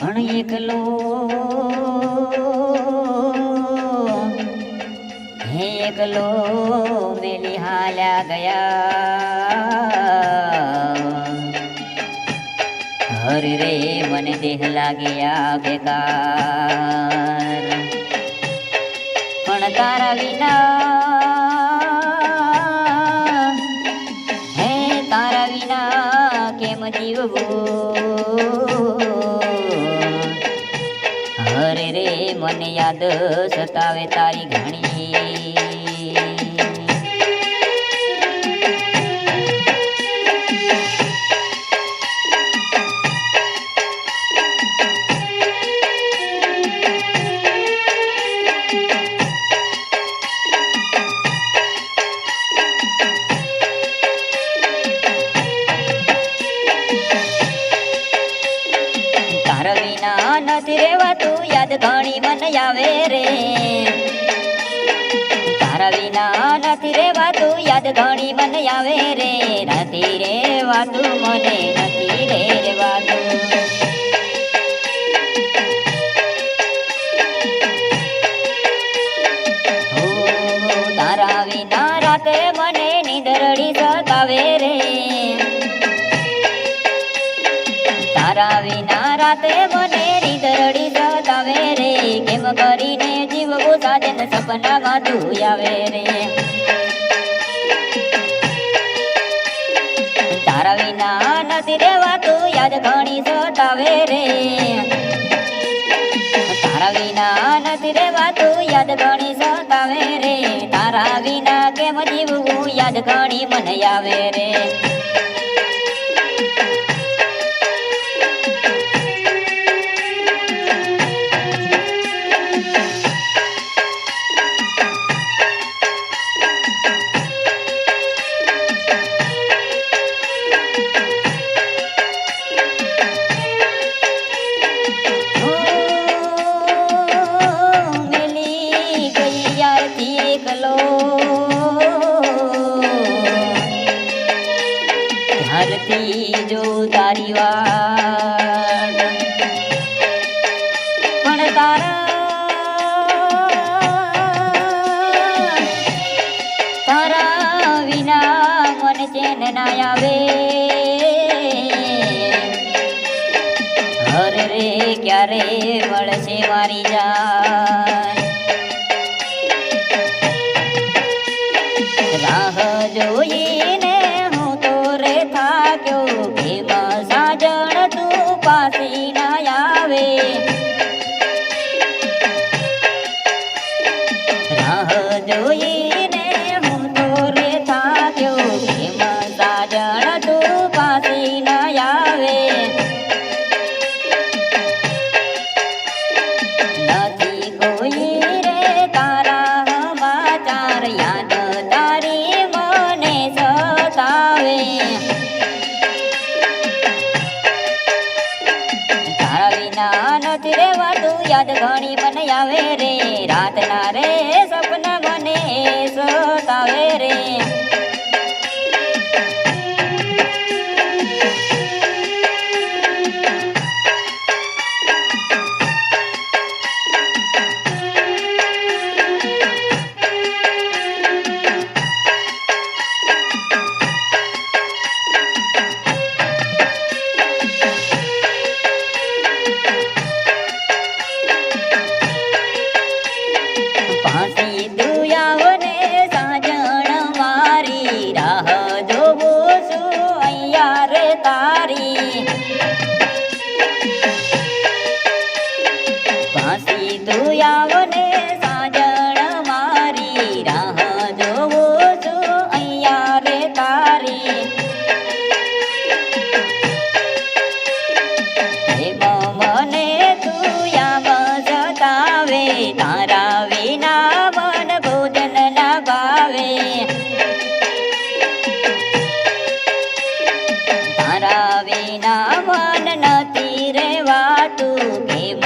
પણ એકલો હે એકલો મેલી હાલ્યા ગયા હરે રે મને દેહ લાગ્યા બેકાર પણ તારા વિના હે તારા વિના કેમ જીવવું હરે રે મને યાદ સતાવે તારી ઘણી તારા વિના નથી રેવાતું યાદ ઘણી મને આવે રે તારા વિના નથી રેવાતું યાદ ઘણી મને આવે રે નથી રેવાતું મને નથી રેવાતું હો તારા વિના રાતે મને નીંદરડી સતાવે રે તારા વિના રાતે મને નીંદરડી સતાવે રે કેમ કરીને જીવવું સાજન સપનામાં તું આવે રે તારા વિના નથી રેવાતું યાદ ઘણી સતાવે રે તારા વિના નથી રેવાતું યાદ ઘણી સતાવે રે તારા વિના કેમ જીવવું યાદ ઘણી મને આવે રે એકલો ધરતી જો તારી વાટ પણ તારા વિના મન ચેન ના આવે હરે રે ક્યારે મળશે મારી જાન રાહ જોઈને હું તો રે થાક્યો કેમ સાજણ તું પાસી ના આવે રાહ જોઈને હું તો રે થાક્યો કેમ સાજણ તું પાસી ના આવે નથી કોઈ રે તારા સમાચાર યાદ નથી રેવાતું યાદ ઘણી મને આવે રે રાતના રે સપના મને સતાવે રે ફાંસી દુયાઓને સાજણ મારી રાહ જોવું છું અહીંયા રે તારી ફાંસી દુયાઓને સાજણ મારી રાહ જોવું છું અહીંયા રે તારી મને તું યામ સતાવે તારા વિના મન ભોજન ના ભાવે તારા વિના મન નથી રેવાતું કેમ